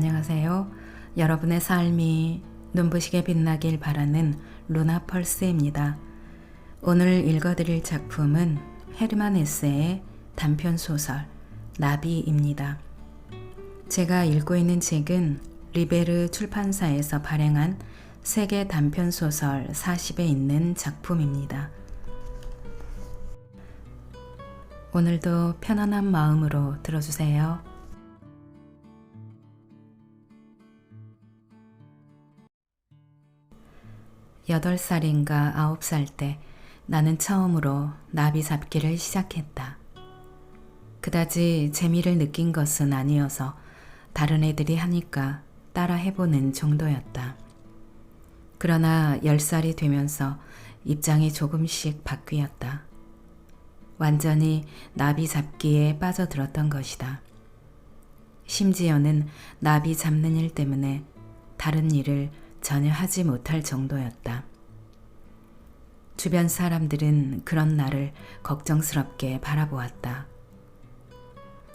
안녕하세요. 여러분의 삶이 눈부시게 빛나길 바라는 루나 펄스입니다. 오늘 읽어드릴 작품은 헤르만 헤세의 단편소설 나비입니다. 제가 읽고 있는 책은 리베르 출판사에서 발행한 세계 단편소설 40에 있는 작품입니다. 오늘도 편안한 마음으로 들어주세요. 8살인가 9살 때 나는 처음으로 나비 잡기를 시작했다. 그다지 재미를 느낀 것은 아니어서 다른 애들이 하니까 따라 해보는 정도였다. 그러나 10살이 되면서 입장이 조금씩 바뀌었다. 완전히 나비 잡기에 빠져들었던 것이다. 심지어는 나비 잡는 일 때문에 다른 일을 전혀 하지 못할 정도였다. 주변 사람들은 그런 나를 걱정스럽게 바라보았다.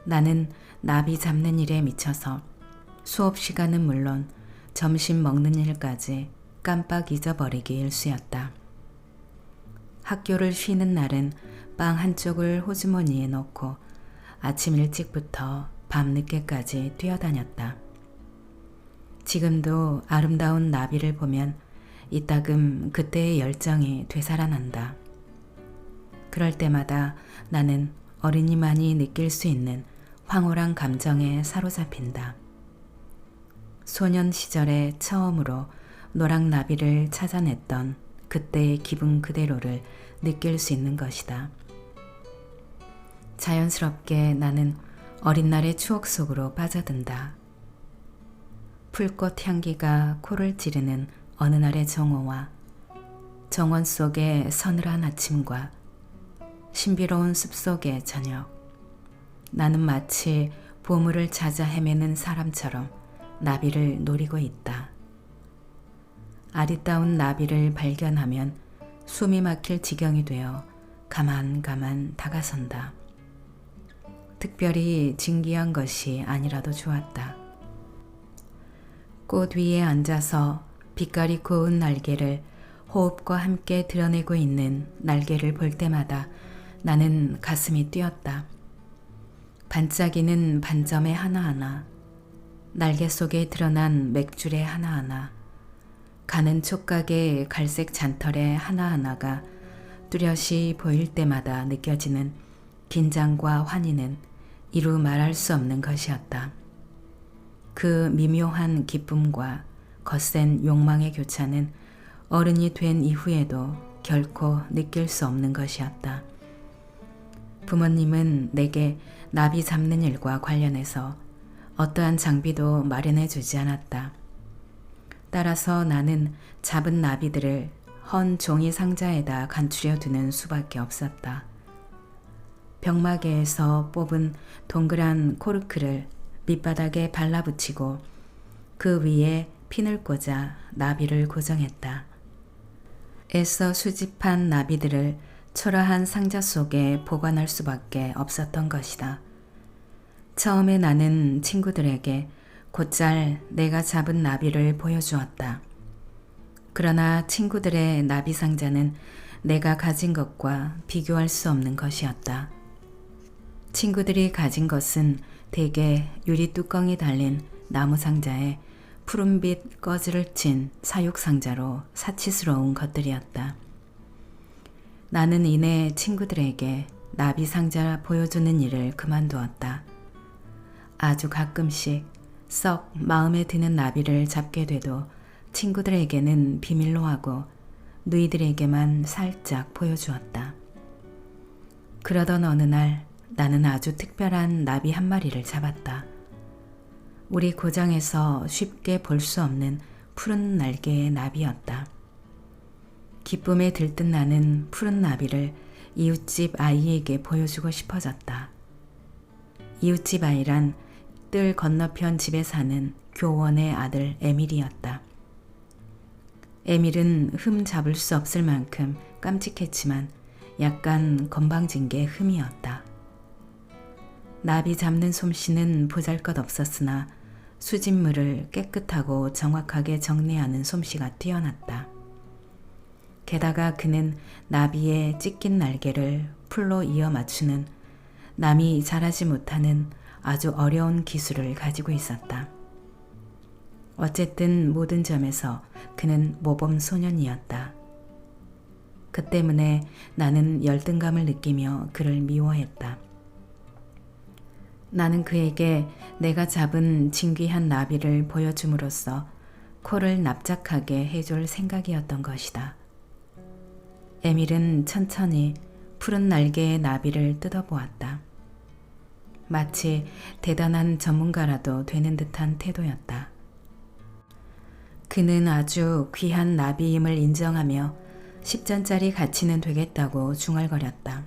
나는 나비 잡는 일에 미쳐서 수업 시간은 물론 점심 먹는 일까지 깜빡 잊어버리기 일쑤였다. 학교를 쉬는 날은 빵 한쪽을 호주머니에 넣고 아침 일찍부터 밤늦게까지 뛰어다녔다. 지금도 아름다운 나비를 보면 이따금 그때의 열정이 되살아난다. 그럴 때마다 나는 어린이만이 느낄 수 있는 황홀한 감정에 사로잡힌다. 소년 시절에 처음으로 노랑나비를 찾아냈던 그때의 기분 그대로를 느낄 수 있는 것이다. 자연스럽게 나는 어린 날의 추억 속으로 빠져든다. 풀꽃 향기가 코를 찌르는 어느 날의 정오와 정원 속의 서늘한 아침과 신비로운 숲속의 저녁. 나는 마치 보물을 찾아 헤매는 사람처럼 나비를 노리고 있다. 아리따운 나비를 발견하면 숨이 막힐 지경이 되어 가만 다가선다. 특별히 진귀한 것이 아니라도 좋았다. 꽃 위에 앉아서 빛깔이 고운 날개를 호흡과 함께 드러내고 있는 날개를 볼 때마다 나는 가슴이 뛰었다. 반짝이는 반점의 하나하나, 날개 속에 드러난 맥줄의 하나하나, 가는 촉각의 갈색 잔털의 하나하나가 뚜렷이 보일 때마다 느껴지는 긴장과 환희는 이루 말할 수 없는 것이었다. 그 미묘한 기쁨과 거센 욕망의 교차는 어른이 된 이후에도 결코 느낄 수 없는 것이었다. 부모님은 내게 나비 잡는 일과 관련해서 어떠한 장비도 마련해 주지 않았다. 따라서 나는 잡은 나비들을 헌 종이 상자에다 간추려 두는 수밖에 없었다. 병마개에서 뽑은 동그란 코르크를 밑바닥에 발라붙이고 그 위에 핀을 꽂아 나비를 고정했다. 애써 수집한 나비들을 초라한 상자 속에 보관할 수밖에 없었던 것이다. 처음에 나는 친구들에게 곧잘 내가 잡은 나비를 보여주었다. 그러나 친구들의 나비 상자는 내가 가진 것과 비교할 수 없는 것이었다. 친구들이 가진 것은 대개 유리 뚜껑이 달린 나무 상자에 푸른빛 꺼즈를 친 사육 상자로 사치스러운 것들이었다. 나는 이내 친구들에게 나비 상자 보여주는 일을 그만두었다. 아주 가끔씩 썩 마음에 드는 나비를 잡게 돼도 친구들에게는 비밀로 하고 누이들에게만 살짝 보여주었다. 그러던 어느 날 나는 아주 특별한 나비 한 마리를 잡았다. 우리 고장에서 쉽게 볼 수 없는 푸른 날개의 나비였다. 기쁨에 들뜬 나는 푸른 나비를 이웃집 아이에게 보여주고 싶어졌다. 이웃집 아이란 뜰 건너편 집에 사는 교원의 아들 에밀이었다. 에밀은 흠 잡을 수 없을 만큼 깜찍했지만 약간 건방진 게 흠이었다. 나비 잡는 솜씨는 보잘것없었으나 수집물을 깨끗하고 정확하게 정리하는 솜씨가 뛰어났다. 게다가 그는 나비의 찢긴 날개를 풀로 이어 맞추는 남이 잘하지 못하는 아주 어려운 기술을 가지고 있었다. 어쨌든 모든 점에서 그는 모범 소년이었다. 그 때문에 나는 열등감을 느끼며 그를 미워했다. 나는 그에게 내가 잡은 진귀한 나비를 보여줌으로써 코를 납작하게 해줄 생각이었던 것이다. 에밀은 천천히 푸른 날개의 나비를 뜯어보았다. 마치 대단한 전문가라도 되는 듯한 태도였다. 그는 아주 귀한 나비임을 인정하며 10전짜리 가치는 되겠다고 중얼거렸다.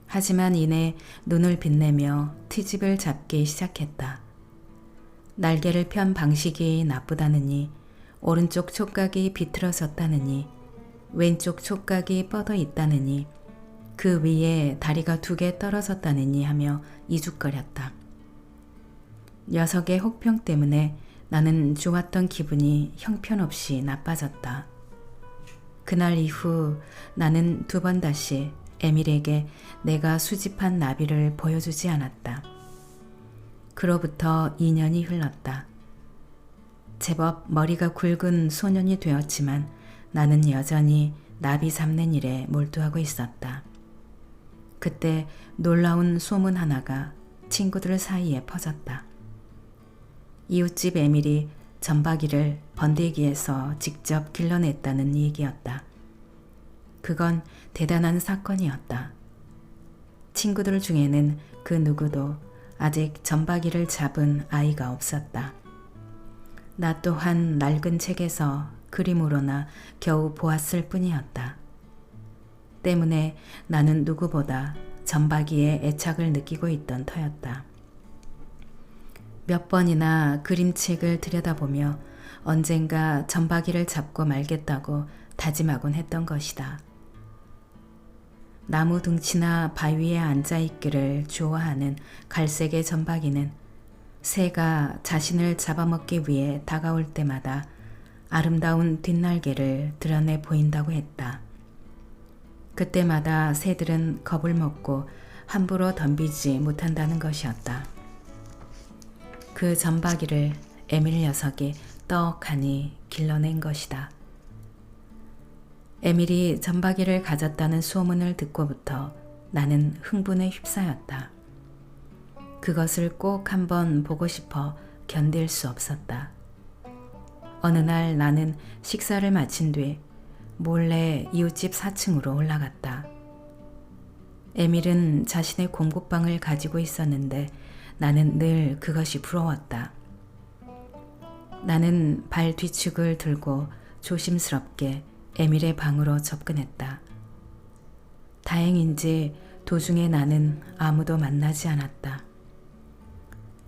하지만 이내 눈을 빛내며 트집을 잡기 시작했다. 날개를 편 방식이 나쁘다느니, 오른쪽 촉각이 비틀어졌다느니, 왼쪽 촉각이 뻗어 있다느니, 그 위에 다리가 2개 떨어졌다느니 하며 이죽거렸다. 녀석의 혹평 때문에 나는 좋았던 기분이 형편없이 나빠졌다. 그날 이후 나는 2번 다시 에밀에게 내가 수집한 나비를 보여주지 않았다. 그로부터 2년이 흘렀다. 제법 머리가 굵은 소년이 되었지만 나는 여전히 나비 잡는 일에 몰두하고 있었다. 그때 놀라운 소문 하나가 친구들 사이에 퍼졌다. 이웃집 에밀이 점박이를 번데기에서 직접 길러냈다는 얘기였다. 그건 대단한 사건이었다. 친구들 중에는 그 누구도 아직 점박이를 잡은 아이가 없었다. 나 또한 낡은 책에서 그림으로나 겨우 보았을 뿐이었다. 때문에 나는 누구보다 점박이에 애착을 느끼고 있던 터였다. 몇 번이나 그림책을 들여다보며 언젠가 점박이를 잡고 말겠다고 다짐하곤 했던 것이다. 나무 둥치나 바위에 앉아있기를 좋아하는 갈색의 점박이는 새가 자신을 잡아먹기 위해 다가올 때마다 아름다운 뒷날개를 드러내 보인다고 했다. 그때마다 새들은 겁을 먹고 함부로 덤비지 못한다는 것이었다. 그 점박이를 에밀 녀석이 떡하니 길러낸 것이다. 에밀이 점박이를 가졌다는 소문을 듣고부터 나는 흥분에 휩싸였다. 그것을 꼭 한번 보고 싶어 견딜 수 없었다. 어느 날 나는 식사를 마친 뒤 몰래 이웃집 4층으로 올라갔다. 에밀은 자신의 공구방을 가지고 있었는데 나는 늘 그것이 부러웠다. 나는 발 뒤축을 들고 조심스럽게 에밀의 방으로 접근했다. 다행인지 도중에 나는 아무도 만나지 않았다.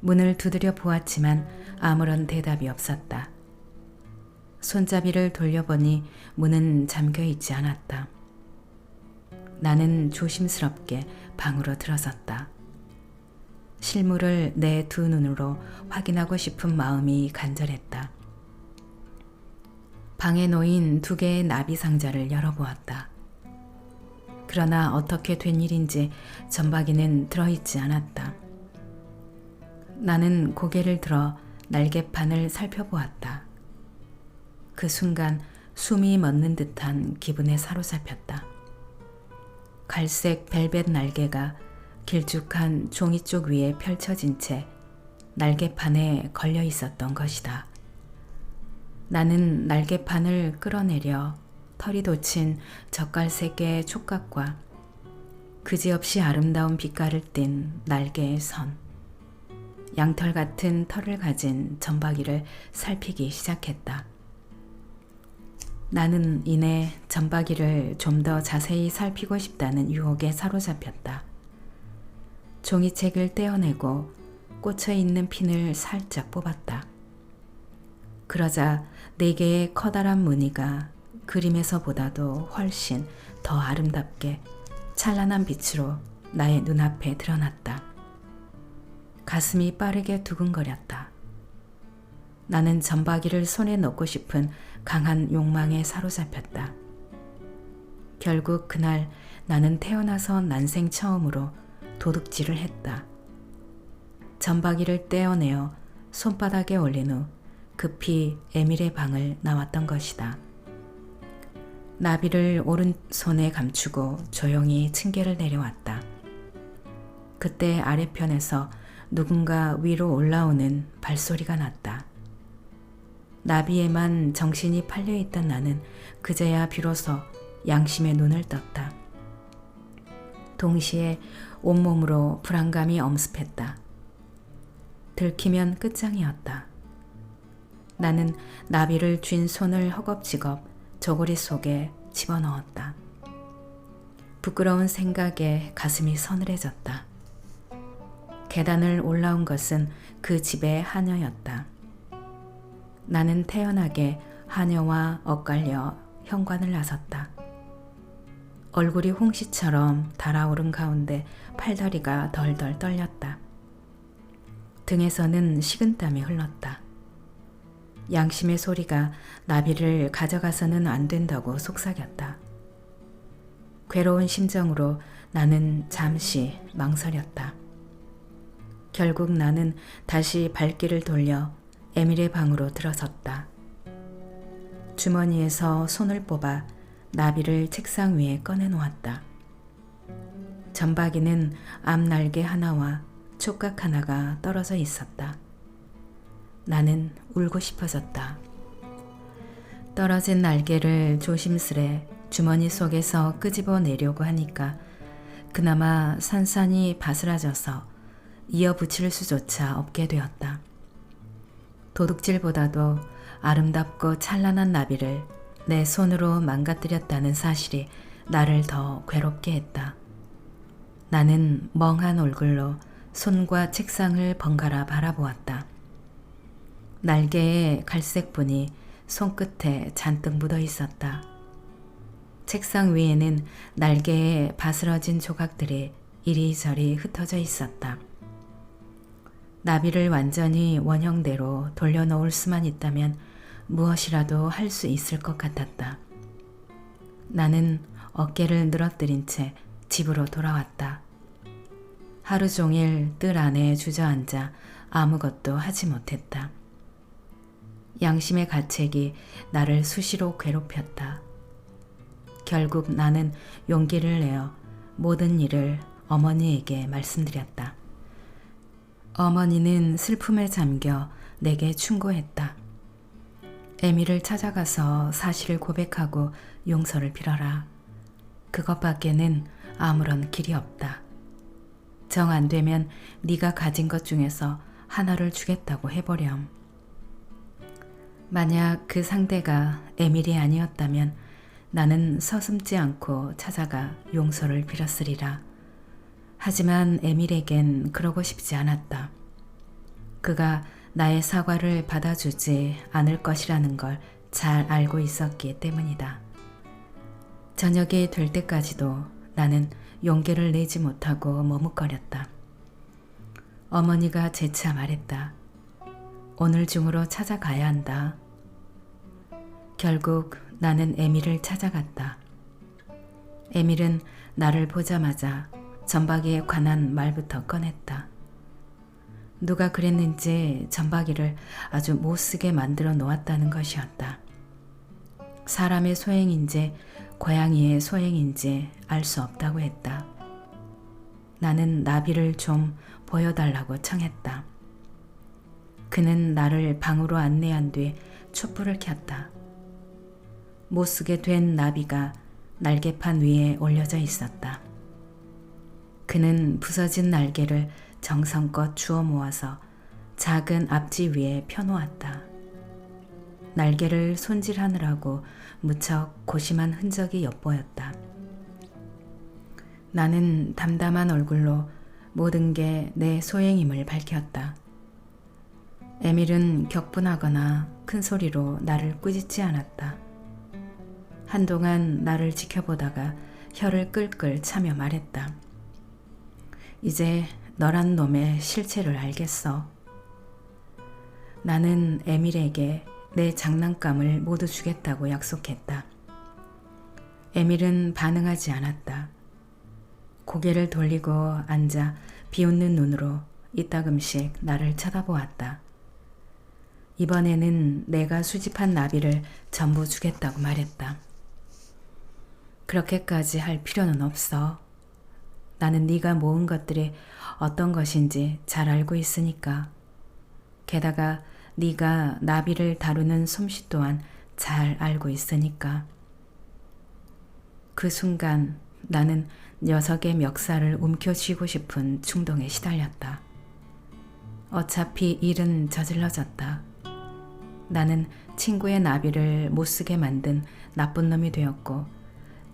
문을 두드려 보았지만 아무런 대답이 없었다. 손잡이를 돌려보니 문은 잠겨 있지 않았다. 나는 조심스럽게 방으로 들어섰다. 실물을 내 2 눈으로 확인하고 싶은 마음이 간절했다. 방에 놓인 2개의 나비 상자를 열어보았다. 그러나 어떻게 된 일인지 점박이는 들어있지 않았다. 나는 고개를 들어 날개판을 살펴보았다. 그 순간 숨이 멎는 듯한 기분에 사로잡혔다. 갈색 벨벳 날개가 길쭉한 종이 쪽 위에 펼쳐진 채 날개판에 걸려 있었던 것이다. 나는 날개판을 끌어내려 털이 돋친 젓갈색의 촉각과 그지없이 아름다운 빛깔을 띤 날개의 선, 양털 같은 털을 가진 점박이를 살피기 시작했다. 나는 이내 점박이를 좀 더 자세히 살피고 싶다는 유혹에 사로잡혔다. 종이책을 떼어내고 꽂혀있는 핀을 살짝 뽑았다. 그러자 4개의 커다란 무늬가 그림에서보다도 훨씬 더 아름답게 찬란한 빛으로 나의 눈앞에 드러났다. 가슴이 빠르게 두근거렸다. 나는 점박이를 손에 넣고 싶은 강한 욕망에 사로잡혔다. 결국 그날 나는 태어나서 난생 처음으로 도둑질을 했다. 점박이를 떼어내어 손바닥에 올린 후 급히 에밀의 방을 나왔던 것이다. 나비를 오른손에 감추고 조용히 층계를 내려왔다. 그때 아래편에서 누군가 위로 올라오는 발소리가 났다. 나비에만 정신이 팔려있던 나는 그제야 비로소 양심의 눈을 떴다. 동시에 온몸으로 불안감이 엄습했다. 들키면 끝장이었다. 나는 나비를 쥔 손을 허겁지겁 저고리 속에 집어넣었다. 부끄러운 생각에 가슴이 서늘해졌다. 계단을 올라온 것은 그 집의 하녀였다. 나는 태연하게 하녀와 엇갈려 현관을 나섰다. 얼굴이 홍시처럼 달아오른 가운데 팔다리가 덜덜 떨렸다. 등에서는 식은땀이 흘렀다. 양심의 소리가 나비를 가져가서는 안 된다고 속삭였다. 괴로운 심정으로 나는 잠시 망설였다. 결국 나는 다시 발길을 돌려 에밀의 방으로 들어섰다. 주머니에서 손을 뽑아 나비를 책상 위에 꺼내놓았다. 점박이는 앞날개 하나와 촉각 하나가 떨어져 있었다. 나는 울고 싶어졌다. 떨어진 날개를 조심스레 주머니 속에서 끄집어내려고 하니까 그나마 산산이 바스라져서 이어붙일 수조차 없게 되었다. 도둑질보다도 아름답고 찬란한 나비를 내 손으로 망가뜨렸다는 사실이 나를 더 괴롭게 했다. 나는 멍한 얼굴로 손과 책상을 번갈아 바라보았다. 날개에 갈색분이 손끝에 잔뜩 묻어 있었다. 책상 위에는 날개에 바스러진 조각들이 이리저리 흩어져 있었다. 나비를 완전히 원형대로 돌려놓을 수만 있다면 무엇이라도 할 수 있을 것 같았다. 나는 어깨를 늘어뜨린 채 집으로 돌아왔다. 하루 종일 뜰 안에 주저앉아 아무것도 하지 못했다. 양심의 가책이 나를 수시로 괴롭혔다. 결국 나는 용기를 내어 모든 일을 어머니에게 말씀드렸다. 어머니는 슬픔에 잠겨 내게 충고했다. 에밀을 찾아가서 사실을 고백하고 용서를 빌어라. 그것밖에는 아무런 길이 없다. 정 안 되면 네가 가진 것 중에서 하나를 주겠다고 해보렴. 만약 그 상대가 에밀이 아니었다면 나는 서슴지 않고 찾아가 용서를 빌었으리라. 하지만 에밀에겐 그러고 싶지 않았다. 그가 나의 사과를 받아주지 않을 것이라는 걸 잘 알고 있었기 때문이다. 저녁이 될 때까지도 나는 용기를 내지 못하고 머뭇거렸다. 어머니가 재차 말했다. 오늘 중으로 찾아가야 한다. 결국 나는 에밀을 찾아갔다. 에밀은 나를 보자마자 점박이에 관한 말부터 꺼냈다. 누가 그랬는지 점박이를 아주 못쓰게 만들어 놓았다는 것이었다. 사람의 소행인지 고양이의 소행인지 알 수 없다고 했다. 나는 나비를 좀 보여달라고 청했다. 그는 나를 방으로 안내한 뒤 촛불을 켰다. 못쓰게 된 나비가 날개판 위에 올려져 있었다. 그는 부서진 날개를 정성껏 주워 모아서 작은 앞지 위에 펴놓았다. 날개를 손질하느라고 무척 고심한 흔적이 엿보였다. 나는 담담한 얼굴로 모든 게 내 소행임을 밝혔다. 에밀은 격분하거나 큰 소리로 나를 꾸짖지 않았다. 한동안 나를 지켜보다가 혀를 끌끌 차며 말했다. 이제 너란 놈의 실체를 알겠어. 나는 에밀에게 내 장난감을 모두 주겠다고 약속했다. 에밀은 반응하지 않았다. 고개를 돌리고 앉아 비웃는 눈으로 이따금씩 나를 쳐다보았다. 이번에는 내가 수집한 나비를 전부 주겠다고 말했다. 그렇게까지 할 필요는 없어. 나는 네가 모은 것들이 어떤 것인지 잘 알고 있으니까. 게다가 네가 나비를 다루는 솜씨 또한 잘 알고 있으니까. 그 순간 나는 녀석의 멱살을 움켜쥐고 싶은 충동에 시달렸다. 어차피 일은 저질러졌다. 나는 친구의 나비를 못쓰게 만든 나쁜 놈이 되었고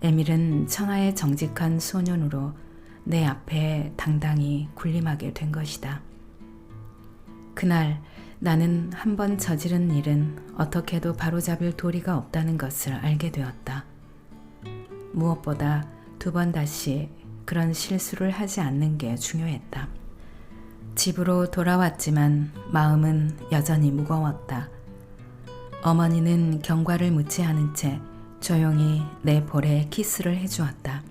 에밀은 천하의 정직한 소년으로 내 앞에 당당히 군림하게 된 것이다. 그날 나는 한 번 저지른 일은 어떻게도 바로잡을 도리가 없다는 것을 알게 되었다. 무엇보다 2번 다시 그런 실수를 하지 않는 게 중요했다. 집으로 돌아왔지만 마음은 여전히 무거웠다. 어머니는 경과를 묻지 않은 채 조용히 내 볼에 키스를 해주었다.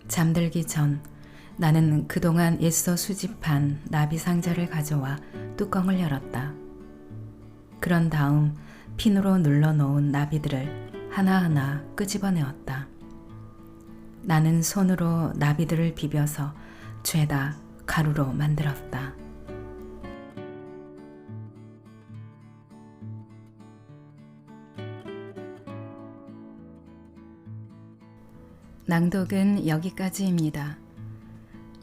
잠들기 전 나는 그동안 애써 수집한 나비 상자를 가져와 뚜껑을 열었다. 그런 다음 핀으로 눌러놓은 나비들을 하나하나 끄집어내었다. 나는 손으로 나비들을 비벼서 죄다 가루로 만들었다. 낭독은 여기까지입니다.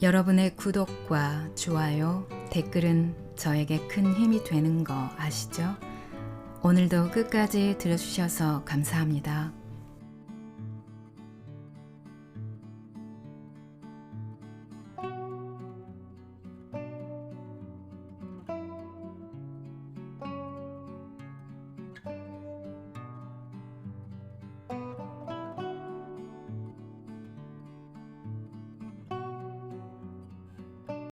여러분의 구독과 좋아요, 댓글은 저에게 큰 힘이 되는 거 아시죠? 오늘도 끝까지 들어주셔서 감사합니다.